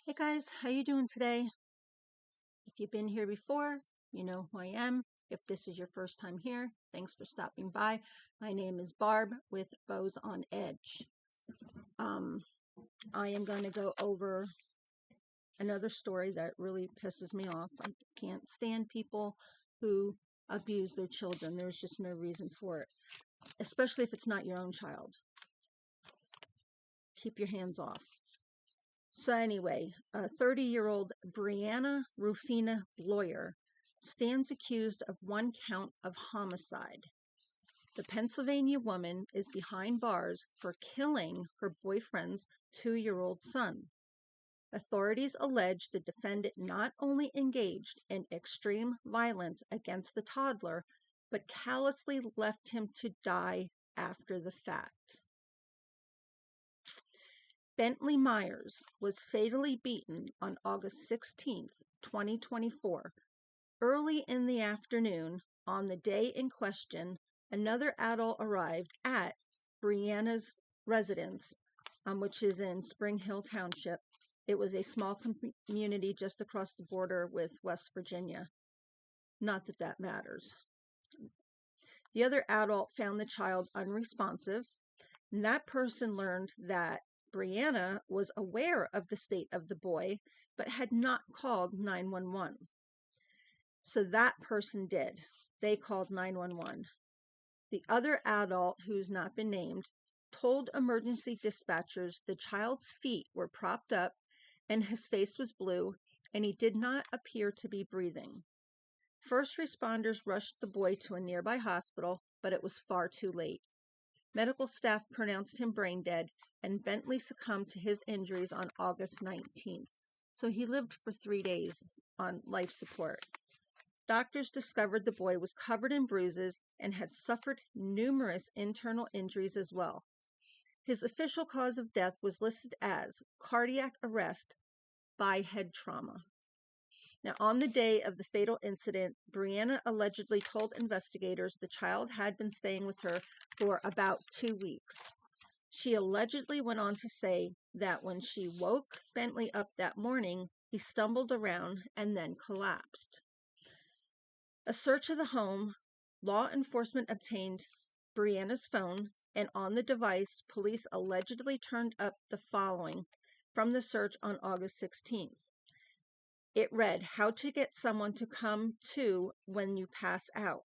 Hey guys, how you doing today? If you've been here before, you know who I am. If this is your first time here, thanks for stopping by. My name is Barb with Bows on Edge. I am going to go over another story that really pisses me off. I can't stand people who abuse their children. There's just no reason for it, especially if it's not your own child. Keep your hands off. So anyway, 30-year-old Brianne Rufina Bloyer stands accused of one count of homicide. The Pennsylvania woman is behind bars for killing her boyfriend's 2-year-old son. Authorities allege the defendant not only engaged in extreme violence against the toddler, but callously left him to die after the fact. Bentley Myers was fatally beaten on August 16, 2024. Early in the afternoon, on the day in question, another adult arrived at Brianna's residence, which is in Spring Hill Township. It was a small community just across the border with West Virginia. Not that that matters. The other adult found the child unresponsive, and that person learned that Brianna was aware of the state of the boy, but had not called 911. So that person did. They called 911. The other adult, who's not been named, told emergency dispatchers the child's feet were propped up and his face was blue, and he did not appear to be breathing. First responders rushed the boy to a nearby hospital, but it was far too late. Medical staff pronounced him brain dead, and Bentley succumbed to his injuries on August 19th. So he lived for 3 days on life support. Doctors discovered the boy was covered in bruises and had suffered numerous internal injuries as well. His official cause of death was listed as cardiac arrest by head trauma. Now, on the day of the fatal incident, Brianna allegedly told investigators the child had been staying with her for about 2 weeks. She allegedly went on to say that when she woke Bentley up that morning, he stumbled around and then collapsed. A search of the home, law enforcement obtained Brianna's phone, and on the device, police allegedly turned up the following from the search on August 16th. It read, "How to get someone to come to when you pass out."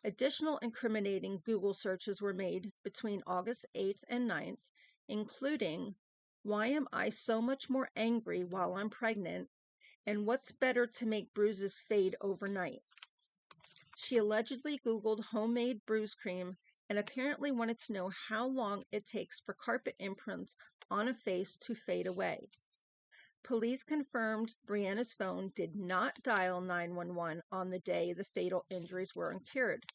Additional incriminating Google searches were made between August 8th and 9th, including, "Why am I so much more angry while I'm pregnant?" and "What's better to make bruises fade overnight?" She allegedly Googled homemade bruise cream and apparently wanted to know how long it takes for carpet imprints on a face to fade away. Police confirmed Brianna's phone did not dial 911 on the day the fatal injuries were incurred.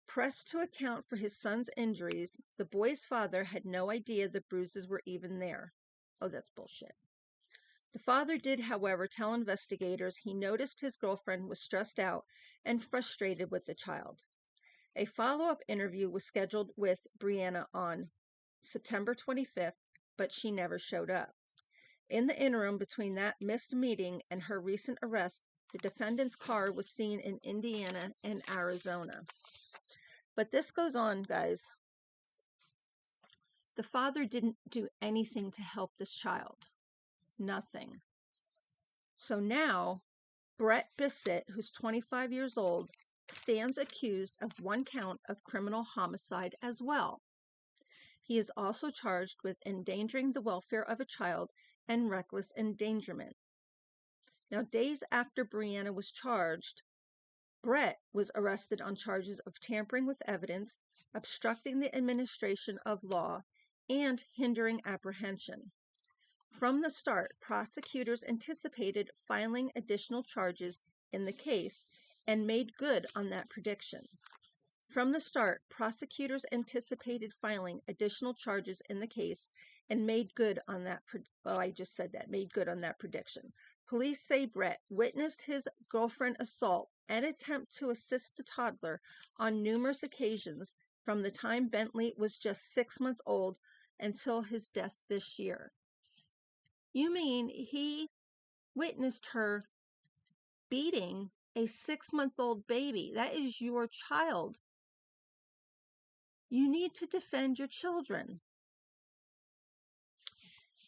Pressed to account for his son's injuries, the boy's father had no idea the bruises were even there. Oh, that's bullshit. The father did, however, tell investigators he noticed his girlfriend was stressed out and frustrated with the child. A follow-up interview was scheduled with Brianna on September 25th, but she never showed up. In the interim between that missed meeting and her recent arrest, the defendant's car was seen in Indiana and Arizona. But this goes on, guys. The father didn't do anything to help this child. Nothing. So now, Brett Bissett, who's 25 years old, stands accused of one count of criminal homicide as well. He is also charged with endangering the welfare of a child and reckless endangerment. Now, days after Brianna was charged, Brett was arrested on charges of tampering with evidence, obstructing the administration of law, and hindering apprehension. From the start, prosecutors anticipated filing additional charges in the case and made good on that prediction. From the start, prosecutors anticipated filing additional charges in the case and made good on that. Made good on that prediction. Police say Brett witnessed his girlfriend assault and attempt to assist the toddler on numerous occasions from the time Bentley was just 6 months old until his death this year. You mean he witnessed her beating a 6-month-old baby? That is your child. You need to defend your children.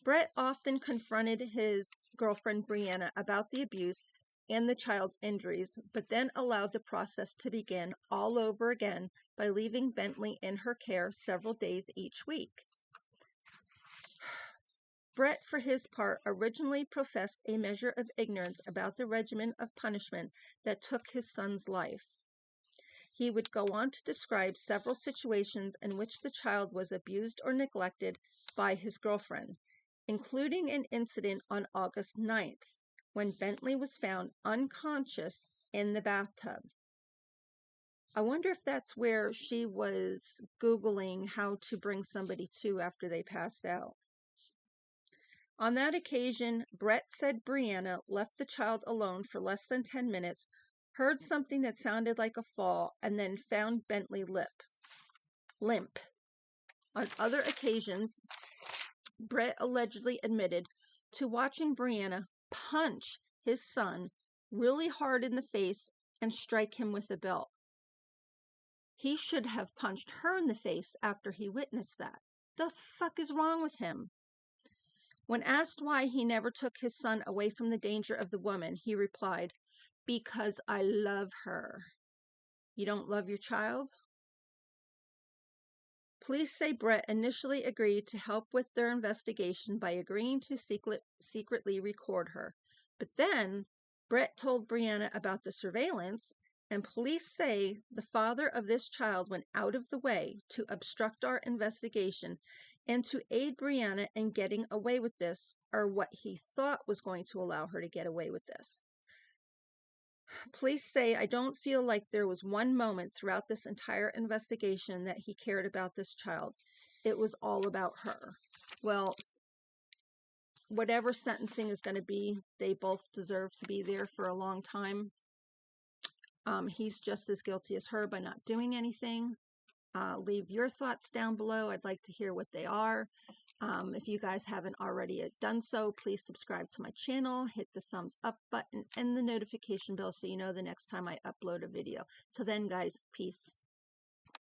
Brett often confronted his girlfriend Brianna about the abuse and the child's injuries, but then allowed the process to begin all over again by leaving Bentley in her care several days each week. Brett, for his part, originally professed a measure of ignorance about the regimen of punishment that took his son's life. He would go on to describe several situations in which the child was abused or neglected by his girlfriend, including an incident on August 9th, when Bentley was found unconscious in the bathtub. I wonder if that's where she was Googling how to bring somebody to after they passed out. On that occasion, Brett said Brianna left the child alone for less than 10 minutes, heard something that sounded like a fall, and then found Bentley limp. On other occasions, Brett allegedly admitted to watching Brianna punch his son really hard in the face and strike him with a belt. He should have punched her in the face after he witnessed that. The fuck is wrong with him? When asked why he never took his son away from the danger of the woman, he replied, "Because I love her." You don't love your child? Police say Brett initially agreed to help with their investigation by agreeing to secretly record her. But then Brett told Brianna about the surveillance, and police say the father of this child went out of the way to obstruct our investigation and to aid Brianna in getting away with this, or what he thought was going to allow her to get away with this. Police say, "I don't feel like there was one moment throughout this entire investigation that he cared about this child. It was all about her." Well, whatever sentencing is going to be, they both deserve to be there for a long time. He's just as guilty as her by not doing anything. Leave your thoughts down below. I'd like to hear what they are. If you guys haven't already done so, please subscribe to my channel, hit the thumbs up button and the notification bell so you know the next time I upload a video. Till then, guys, peace.